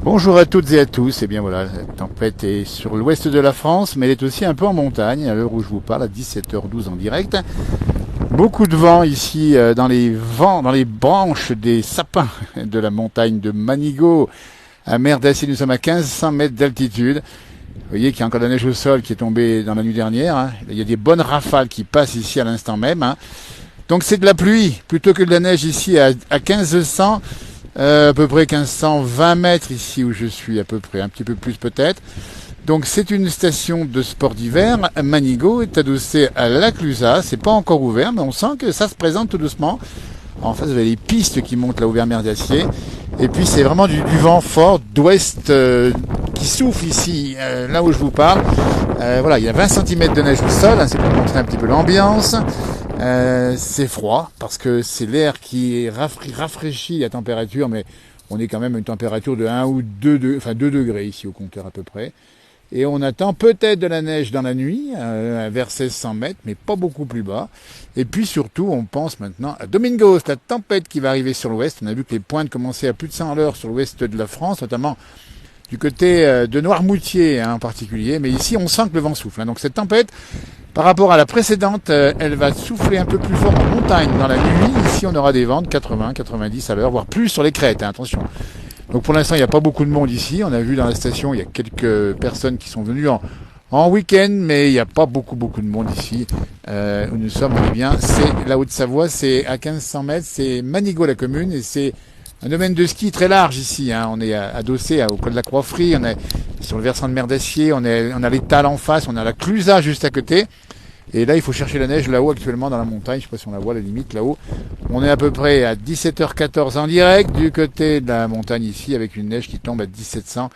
Bonjour à toutes et à tous. Eh bien voilà, la tempête est sur l'ouest de la France, mais elle est aussi un peu en montagne, à l'heure où je vous parle, à 17h12 en direct. Beaucoup de vent ici dans les branches des sapins de la montagne de Manigo. À Merdassier, nous sommes à 1500 mètres d'altitude. Vous voyez qu'il y a encore de la neige au sol qui est tombée dans la nuit dernière, hein. Il y a des bonnes rafales qui passent ici à l'instant même, hein. Donc c'est de la pluie plutôt que de la neige ici à 1500. À peu près 1520 mètres ici où je suis, à peu près, un petit peu plus peut-être. Donc c'est une station de sport d'hiver. Manigo est adossée à la Clusaz. C'est pas encore ouvert, mais on sent que ça se présente tout doucement. En face, vous avez les pistes qui montent là au Vermeer d'Acier. Et puis c'est vraiment du vent fort d'ouest qui souffle ici, là où je vous parle. Voilà, il y a 20 cm de neige au sol, hein, c'est pour montrer un petit peu l'ambiance. C'est froid parce que c'est l'air qui rafraîchit la température, mais on est quand même à une température de 1 ou 2 degrés ici au compteur à peu près. Et on attend peut-être de la neige dans la nuit, vers 1600 mètres, mais pas beaucoup plus bas. Et puis surtout, on pense maintenant à Domingos, la tempête qui va arriver sur l'ouest. On a vu que les pointes commençaient à plus de 100 à l'heure sur l'ouest de la France, notamment du côté de Noirmoutier, hein, en particulier. Mais ici, on sent que le vent souffle, hein. Donc cette tempête, par rapport à la précédente, elle va souffler un peu plus fort en montagne dans la nuit. Ici, on aura des vents de 80, 90 à l'heure, voire plus sur les crêtes, hein, attention. Donc pour l'instant, il n'y a pas beaucoup de monde ici. On a vu dans la station, il y a quelques personnes qui sont venues en week-end, mais il n'y a pas beaucoup de monde ici. Où nous sommes, on est bien. C'est la Haute-Savoie, c'est à 1500 mètres, c'est Manigo la commune, et c'est un domaine de ski très large ici, hein. On est adossé au col de la Croix-Frie, on est sur le versant de Mer d'Acier, on a l'étal en face, on a la Clusaz juste à côté. Et là, il faut chercher la neige là-haut actuellement dans la montagne. Je ne sais pas si on la voit, la limite là-haut. On est à peu près à 17h14 en direct du côté de la montagne ici avec une neige qui tombe à 1700.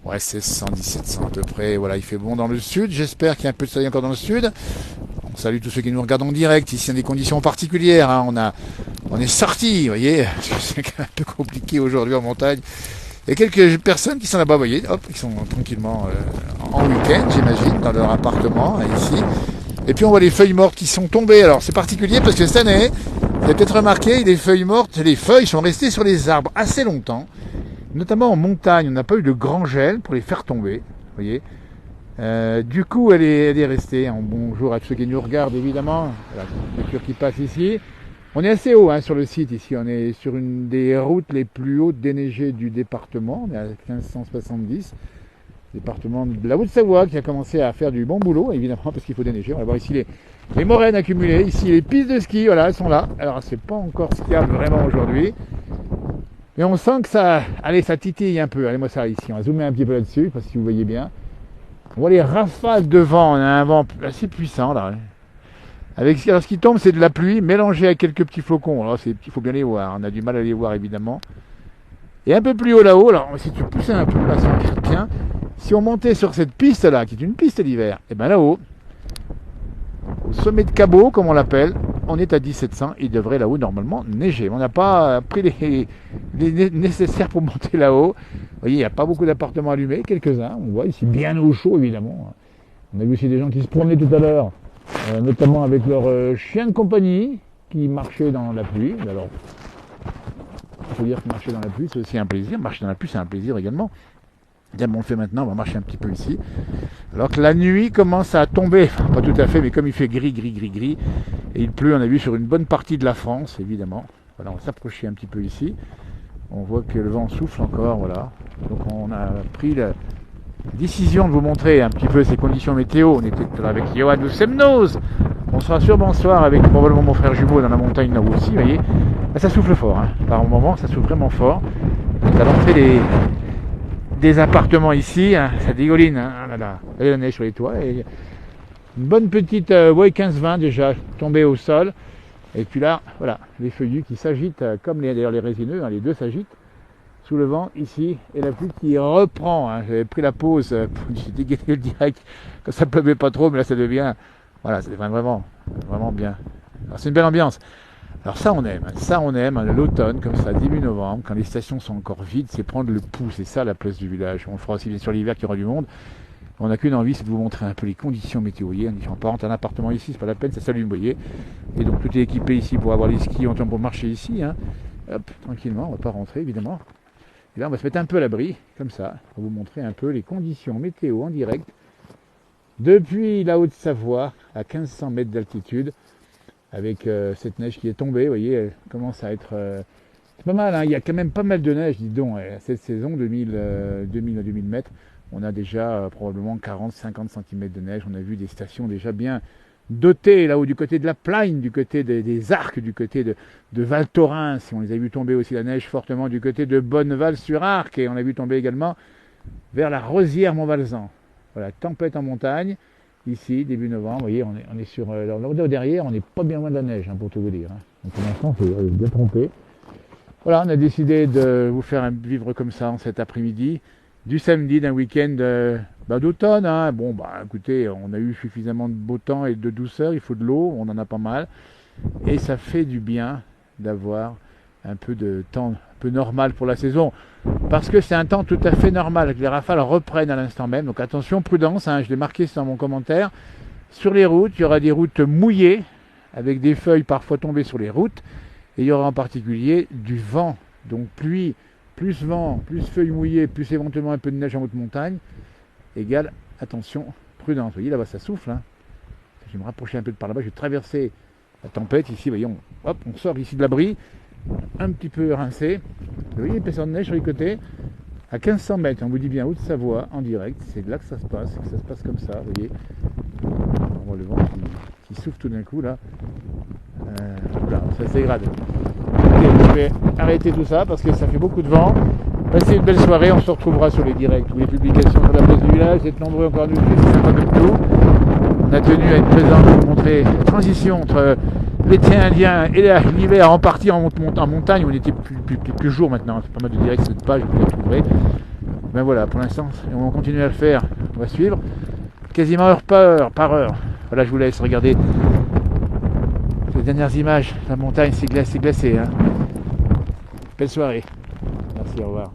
Ouais, 1600, 1700 à peu près. Voilà, il fait bon dans le sud. J'espère qu'il y a un peu de soleil encore dans le sud. On salue tous ceux qui nous regardent en direct. Ici, il y a des conditions particulières, hein. On est sortis, vous voyez. C'est un peu compliqué aujourd'hui en montagne. Il y a quelques personnes qui sont là-bas, vous voyez. Hop, qui sont tranquillement en week-end, j'imagine, dans leur appartement, ici. Et puis on voit les feuilles mortes qui sont tombées. Alors c'est particulier parce que cette année, vous avez peut-être remarqué, les feuilles mortes, les feuilles sont restées sur les arbres assez longtemps. Notamment en montagne, on n'a pas eu de grand gel pour les faire tomber. Vous voyez. Du coup, elle est restée. Bonjour à tous ceux qui nous regardent, évidemment. La voiture qui passe ici. On est assez haut, hein, sur le site ici. On est sur une des routes les plus hautes déneigées du département. On est à 1570. Département de la Haute-Savoie qui a commencé à faire du bon boulot, évidemment, parce qu'il faut déneiger. On va voir ici les moraines accumulées, ici les pistes de ski, voilà, elles sont là. Alors c'est pas encore skiable vraiment aujourd'hui, mais on sent que ça, allez, ça titille un peu. Allez, moi ça ici, on va zoomer un petit peu là-dessus, je sais pas si vous voyez bien. On voit les rafales de vent, on a un vent assez puissant là. Alors ce qui tombe, c'est de la pluie mélangée à quelques petits flocons. Alors il faut bien les voir, on a du mal à les voir évidemment. Et un peu plus haut là-haut, alors si tu pousses un peu, là ça regarde bien. Si on montait sur cette piste-là, qui est une piste d'hiver, et bien là-haut, au sommet de Cabot, comme on l'appelle, on est à 1700. Il devrait là-haut normalement neiger. On n'a pas pris les nécessaires pour monter là-haut. Vous voyez, il n'y a pas beaucoup d'appartements allumés, quelques-uns. On voit ici bien au chaud, évidemment. On a vu aussi des gens qui se promenaient tout à l'heure, notamment avec leur chien de compagnie, qui marchait dans la pluie. Alors, il faut dire que marcher dans la pluie, c'est aussi un plaisir. Marcher dans la pluie, c'est un plaisir également. Bien, on le fait maintenant, on va marcher un petit peu ici. Alors que la nuit commence à tomber, pas tout à fait, mais comme il fait gris, et il pleut, on a vu sur une bonne partie de la France, évidemment. Voilà, on va s'approcher un petit peu ici. On voit que le vent souffle encore, voilà. Donc on a pris la décision de vous montrer un petit peu ces conditions météo. On était là avec Johan de Semnoz. On sera sûrement ce soir avec probablement mon frère jumeau dans la montagne là-haut aussi, vous voyez. Là, ça souffle fort, hein. Par moment, ça souffle vraiment fort. On à l'entrée des appartements ici, hein, ça dégoline, hein, là, là. Regardez la neige sur les toits. Et une bonne petite 15-20 déjà tombée au sol. Et puis là, voilà, les feuillus qui s'agitent, comme d'ailleurs les résineux, hein, les deux s'agitent sous le vent ici. Et la pluie qui reprend. Hein. J'avais pris la pause pour dégainer le direct quand ça pleuvait pas trop, mais là ça devient, voilà, ça devient vraiment bien. Alors c'est une belle ambiance. Alors ça on aime, hein, l'automne comme ça, début novembre, quand les stations sont encore vides, c'est prendre le pouls, c'est ça la place du village. On le fera aussi bien sûr l'hiver qu'il y aura du monde. On n'a qu'une envie, c'est de vous montrer un peu les conditions météorologiques. On part un appartement ici, c'est pas la peine, ça s'allume, vous voyez. Et donc tout est équipé ici pour avoir les skis, on tombe pour marcher ici, hein. Hop, tranquillement, on va pas rentrer évidemment. Et là, on va se mettre un peu à l'abri, comme ça, pour vous montrer un peu les conditions météo en direct depuis la Haute-Savoie, à 1500 mètres d'altitude, avec cette neige qui est tombée. Vous voyez, elle commence à être... c'est pas mal, hein, il y a quand même pas mal de neige, dis donc, cette saison, 2000 à 2000 mètres. On a déjà probablement 40-50 cm de neige. On a vu des stations déjà bien dotées, là-haut du côté de la Plagne, du côté des Arcs, du côté de Val Thorens. On les a vu tomber aussi la neige fortement du côté de Bonneval-sur-Arc. Et on a vu tomber également vers la Rosière-Montvalzan. Voilà, tempête en montagne, ici, début novembre. Vous voyez, on est sur... derrière, on n'est pas bien loin de la neige, hein, pour tout vous dire. Hein. Donc pour l'instant, c'est bien trompé. Voilà, on a décidé de vous faire vivre comme ça en cet après-midi, du samedi, d'un week-end d'automne. Hein. Bon, écoutez, on a eu suffisamment de beau temps et de douceur, il faut de l'eau, on en a pas mal. Et ça fait du bien d'avoir un peu de temps un peu normal pour la saison, parce que c'est un temps tout à fait normal, que les rafales reprennent à l'instant même. Donc attention, prudence, hein, je l'ai marqué dans mon commentaire. Sur les routes, il y aura des routes mouillées, avec des feuilles parfois tombées sur les routes. Et il y aura en particulier du vent, donc pluie, plus vent, plus feuilles mouillées, plus éventuellement un peu de neige en haute montagne, égale, attention, prudence. Vous voyez, là-bas ça souffle. Hein. Je vais me rapprocher un peu de par là-bas, je vais traverser la tempête ici. Voyons, hop, on sort ici de l'abri, un petit peu rincé. Vous voyez l'épaisseur de neige sur les côtés, à 1500 mètres, on vous dit bien Haute-Savoie, en direct, c'est là que ça se passe comme ça, vous voyez. On voit le vent qui souffle tout d'un coup là. Voilà, ça se dégrade. Allez, je vais arrêter tout ça parce que ça fait beaucoup de vent. Passez une belle soirée, on se retrouvera sur les directs ou les publications sur la place du village. Vous êtes nombreux encore nous suivre, c'est sympa comme tout. On a tenu à être présent pour vous montrer la transition entre l'été indien et l'hiver en partie en montagne où on était plus jours maintenant. C'est pas mal de directs sur cette page, vous les retrouverez. Ben voilà, pour l'instant, on va continuer à le faire, on va suivre. Quasiment heure par heure. Voilà, je vous laisse regarder les dernières images. La montagne, c'est glacé. Hein. Belle soirée. Merci, au revoir.